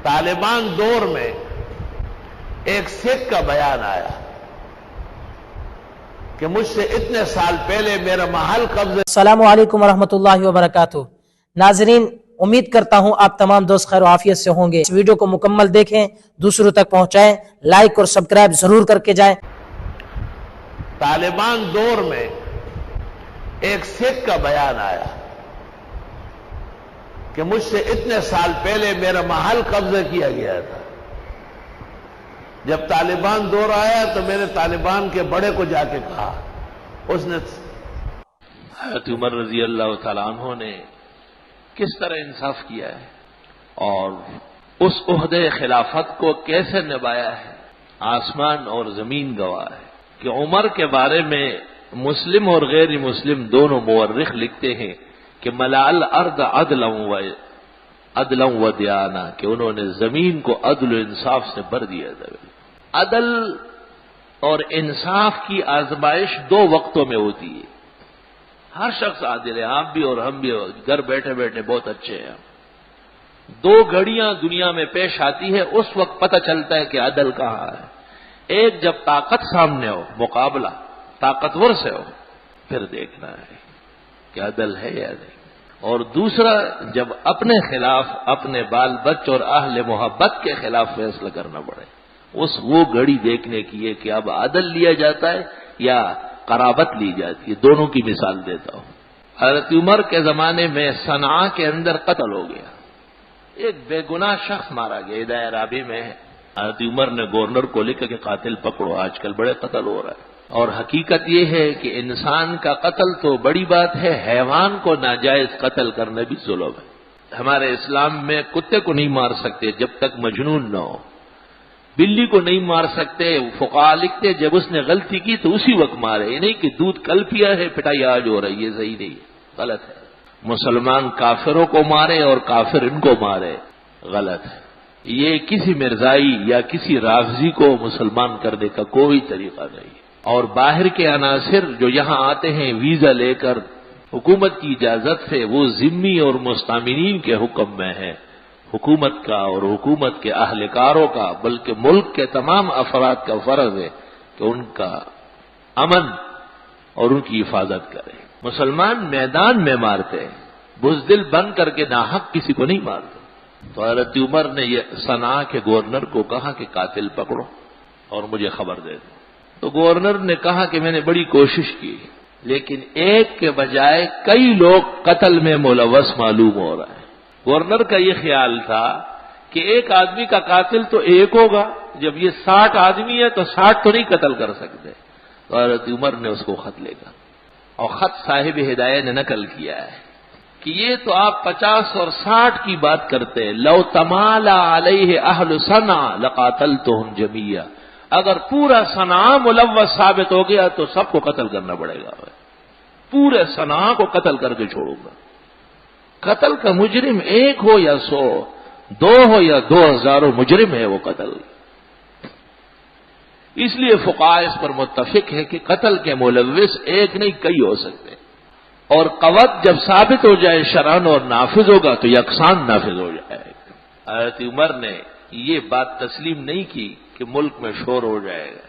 طالبان دور میں ایک سکھ کا بیان آیا کہ مجھ سے اتنے سال پہلے میرا محل قبضے. السلام علیکم ورحمۃ اللہ وبرکاتہ. ناظرین، امید کرتا ہوں آپ تمام دوست خیر و عافیت سے ہوں گے. اس ویڈیو کو مکمل دیکھیں، دوسروں تک پہنچائیں، لائک اور سبسکرائب ضرور کر کے جائیں. طالبان دور میں ایک سکھ کا بیان آیا کہ مجھ سے اتنے سال پہلے میرا محل قبضہ کیا گیا تھا. جب طالبان دور آیا تو میں نے طالبان کے بڑے کو جا کے کہا. اس نے حضرت عمر رضی اللہ تعالیٰ عنہ نے کس طرح انصاف کیا ہے اور اس عہدے خلافت کو کیسے نبھایا ہے. آسمان اور زمین گواہ ہے کہ عمر کے بارے میں مسلم اور غیر مسلم دونوں مورخ لکھتے ہیں کہ ملا الارض عدلا و دیانہ، کہ انہوں نے زمین کو عدل و انصاف سے بھر دیا. عدل اور انصاف کی آزمائش دو وقتوں میں ہوتی ہے. ہر شخص عادل ہے، آپ بھی اور ہم بھی، گھر بیٹھے بیٹھے بہت اچھے ہیں. دو گھڑیاں دنیا میں پیش آتی ہے، اس وقت پتہ چلتا ہے کہ عدل کہاں ہے. ایک جب طاقت سامنے ہو، مقابلہ طاقتور سے ہو، پھر دیکھنا ہے کہ عدل ہے یا نہیں. اور دوسرا جب اپنے خلاف، اپنے بال بچ اور اہل محبت کے خلاف فیصلہ کرنا پڑے، وہ گھڑی دیکھنے کی ہے کہ اب عدل لیا جاتا ہے یا قرابت لی جاتی ہے. دونوں کی مثال دیتا ہوں. حضرت عمر کے زمانے میں صنعاء کے اندر قتل ہو گیا. ایک بے گناہ شخص مارا گیا. ہدایہ رابی میں حضرت عمر نے گورنر کو لکھا کہ قاتل پکڑو، آج کل بڑے قتل ہو رہا ہے. اور حقیقت یہ ہے کہ انسان کا قتل تو بڑی بات ہے، حیوان کو ناجائز قتل کرنا بھی ظلم ہے. ہمارے اسلام میں کتے کو نہیں مار سکتے جب تک مجنون نہ ہو، بلی کو نہیں مار سکتے. فقہا لکھتے جب اس نے غلطی کی تو اسی وقت مارے. یہ نہیں کہ دودھ کل پیا ہے پٹائی آج ہو رہی ہے، صحیح نہیں ہے، غلط ہے. مسلمان کافروں کو مارے اور کافر ان کو مارے، غلط ہے. یہ کسی مرزائی یا کسی رافضی کو مسلمان کرنے کا کوئی طریقہ نہیں. اور باہر کے عناصر جو یہاں آتے ہیں ویزا لے کر حکومت کی اجازت سے، وہ ذمی اور مستامنین کے حکم میں ہے. حکومت کا اور حکومت کے اہلکاروں کا، بلکہ ملک کے تمام افراد کا فرض ہے کہ ان کا امن اور ان کی حفاظت کرے. مسلمان میدان میں مارتے ہیں، بزدل بن کر کے ناحق کسی کو نہیں مارتے. تو حضرت عمر نے یہ صنعاء کے گورنر کو کہا کہ قاتل پکڑو اور مجھے خبر دے دو. تو گورنر نے کہا کہ میں نے بڑی کوشش کی، لیکن ایک کے بجائے کئی لوگ قتل میں ملوث معلوم ہو رہا ہے. گورنر کا یہ خیال تھا کہ ایک آدمی کا قاتل تو ایک ہوگا، جب یہ 60 آدمی ہے تو 60 تو نہیں قتل کر سکتے. تو حضرت عمر نے اس کو خط لکھا اور خط صاحب ہدایہ نے نقل کیا ہے کہ یہ تو آپ 50 اور 60 کی بات کرتے ہیں. لو تمالا علیہ اہل صنعاء لقاتلتہم جمیعا، اگر پورا صنعاء ملوث ثابت ہو گیا تو سب کو قتل کرنا پڑے گا. پورے صنعاء کو قتل کر کے چھوڑوں گا. قتل کا مجرم ایک ہو یا 100، 2 ہو یا 2000 مجرم ہے وہ قتل. اس لیے فقہاء اس پر متفق ہے کہ قتل کے ملوث ایک نہیں کئی ہو سکتے. اور قوت جب ثابت ہو جائے شرعاً اور نافذ ہوگا تو یکساں نافذ ہو جائے گا. حضرت عمر نے یہ بات تسلیم نہیں کی کہ ملک میں شور ہو جائے گا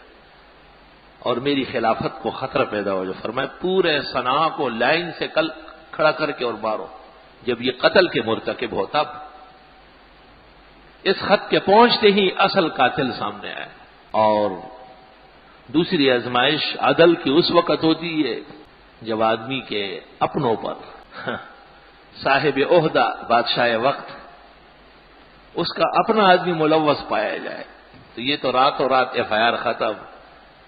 اور میری خلافت کو خطرہ پیدا ہو جائے. فرمایا پورے صنعاء کو لائن سے کل کھڑا کر کے اور مارو. جب یہ قتل کے مرتکب ہو تب. اس خط کے پہنچتے ہی اصل قاتل سامنے آئے. اور دوسری آزمائش عدل کی اس وقت ہوتی ہے جب آدمی کے اپنوں پر صاحب عہدہ بادشاہ وقت اس کا اپنا آدمی ملوث پایا جائے تو یہ تو راتوں رات FIR ختم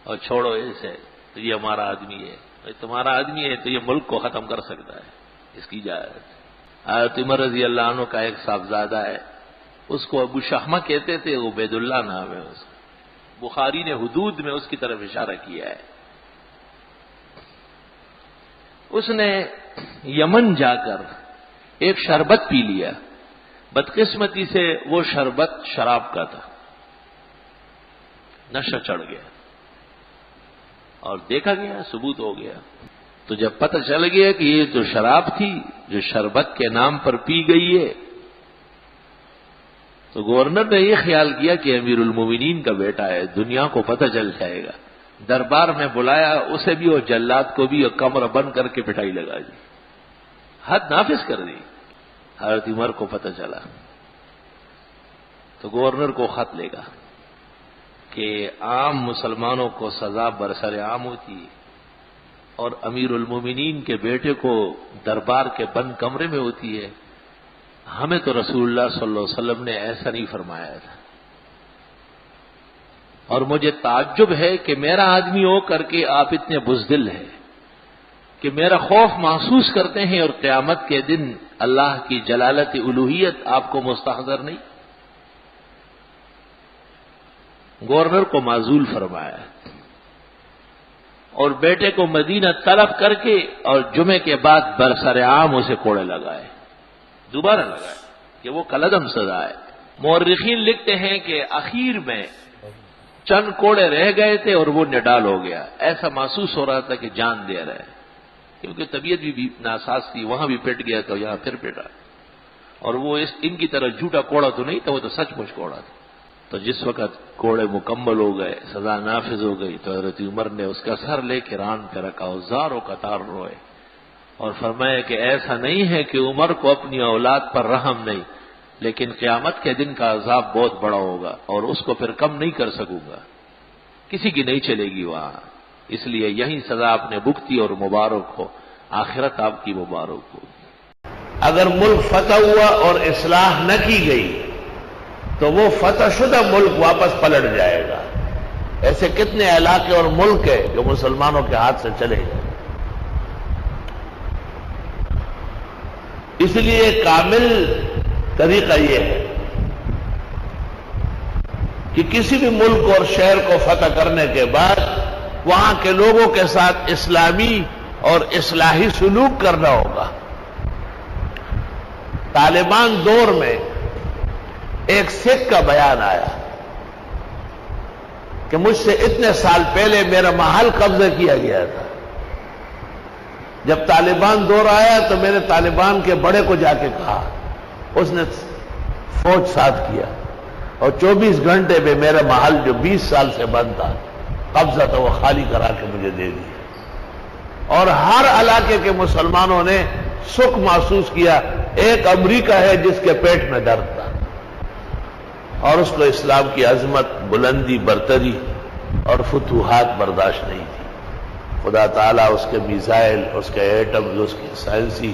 اور چھوڑو اسے، تو یہ ہمارا آدمی ہے. تمہارا آدمی ہے تو یہ ملک کو ختم کر سکتا ہے، اس کی اجازت. حضرت عمر رضی اللہ عنہ کا ایک صاحبزادہ ہے، اس کو ابو شہمہ کہتے تھے، عبید اللہ نام ہے اس کا. بخاری نے حدود میں اس کی طرف اشارہ کیا ہے. اس نے یمن جا کر ایک شربت پی لیا. بدقسمتی سے وہ شربت شراب کا تھا. نشہ چڑھ گیا اور دیکھا گیا، ثبوت ہو گیا. تو جب پتہ چل گیا کہ یہ تو شراب تھی جو شربت کے نام پر پی گئی ہے، تو گورنر نے یہ خیال کیا کہ امیر المومنین کا بیٹا ہے، دنیا کو پتہ چل جائے گا، دربار میں بلایا اسے بھی اور جلاد کو بھی، اور کمر بند کر کے پٹائی لگا دی، حد نافذ کر دی۔ حضرت عمر کو پتہ چلا تو گورنر کو خط لے گا کہ عام مسلمانوں کو سزا برسر عام ہوتی ہے اور امیر المومنین کے بیٹے کو دربار کے بند کمرے میں ہوتی ہے، ہمیں تو رسول اللہ صلی اللہ علیہ وسلم نے ایسا نہیں فرمایا تھا، اور مجھے تعجب ہے کہ میرا آدمی ہو کر کے آپ اتنے بزدل ہیں کہ میرا خوف محسوس کرتے ہیں اور قیامت کے دن اللہ کی جلالت الوہیت آپ کو مستحضر نہیں۔ گورنر کو معزول فرمایا اور بیٹے کو مدینہ طلب کر کے اور جمعے کے بعد برسر عام اسے کوڑے لگائے، دوبارہ لگائے کہ وہ کالعدم سزا ہے۔ مورخین لکھتے ہیں کہ اخیر میں چند کوڑے رہ گئے تھے اور وہ نڈال ہو گیا، ایسا محسوس ہو رہا تھا کہ جان دے رہا ہے، کیونکہ طبیعت بھی ناساز تھی، وہاں بھی پٹ گیا تو یہاں پھر پٹا، اور وہ ان کی طرح جھوٹا کوڑا تو نہیں تھا، وہ تو سچ مچ کوڑا تھا۔ تو جس وقت کوڑے مکمل ہو گئے، سزا نافذ ہو گئی، تو حضرت عمر نے اس کا سر لے کے ران پہ رکھا، ہزاروں قطار روئے اور فرمایا کہ ایسا نہیں ہے کہ عمر کو اپنی اولاد پر رحم نہیں، لیکن قیامت کے دن کا عذاب بہت بڑا ہوگا اور اس کو پھر کم نہیں کر سکوں گا، کسی کی نہیں چلے گی وہاں، اس لیے یہی سزا آپ نے بھگتی اور مبارک ہو، آخرت آپ کی مبارک ہو۔ اگر ملک فتح ہوا اور اصلاح نہ کی گئی تو وہ فتح شدہ ملک واپس پلٹ جائے گا۔ ایسے کتنے علاقے اور ملک ہیں جو مسلمانوں کے ہاتھ سے چلے گئے۔ اس لیے کامل طریقہ یہ ہے کہ کسی بھی ملک اور شہر کو فتح کرنے کے بعد وہاں کے لوگوں کے ساتھ اسلامی اور اصلاحی سلوک کرنا ہوگا۔ طالبان دور میں ایک سکھ کا بیان آیا کہ مجھ سے اتنے سال پہلے میرا محل قبضہ کیا گیا تھا، جب طالبان دور آیا تو میں نے طالبان کے بڑے کو جا کے کہا، اس نے فوج ساتھ کیا اور 24 گھنٹے میں میرا محل جو 20 سال سے بند تھا قبضہ تھا وہ خالی کرا کے مجھے دے دیا، اور ہر علاقے کے مسلمانوں نے سکھ محسوس کیا۔ ایک امریکہ ہے جس کے پیٹ میں درد تھا اور اس کو اسلام کی عظمت، بلندی، برتری اور فتوحات برداشت نہیں تھی۔ خدا تعالیٰ اس کے میزائل، اس کے ایٹم، اس کی سائنسی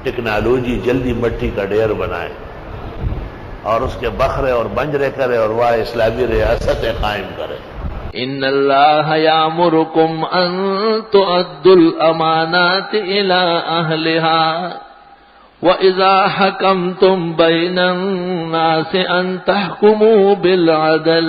ٹیکنالوجی جلدی مٹی کا ڈھیر بنائے اور اس کے بکھرے اور بنجرے کرے اور وہ اسلامی ریاستیں قائم کرے۔ ان اللہ یامرکم ان تؤدوا الامانات الی اہلها وَإِذَا حَكَمْتُمْ بَيْنَ النَّاسِ أَن تَحْكُمُوا بِالْعَدْلِ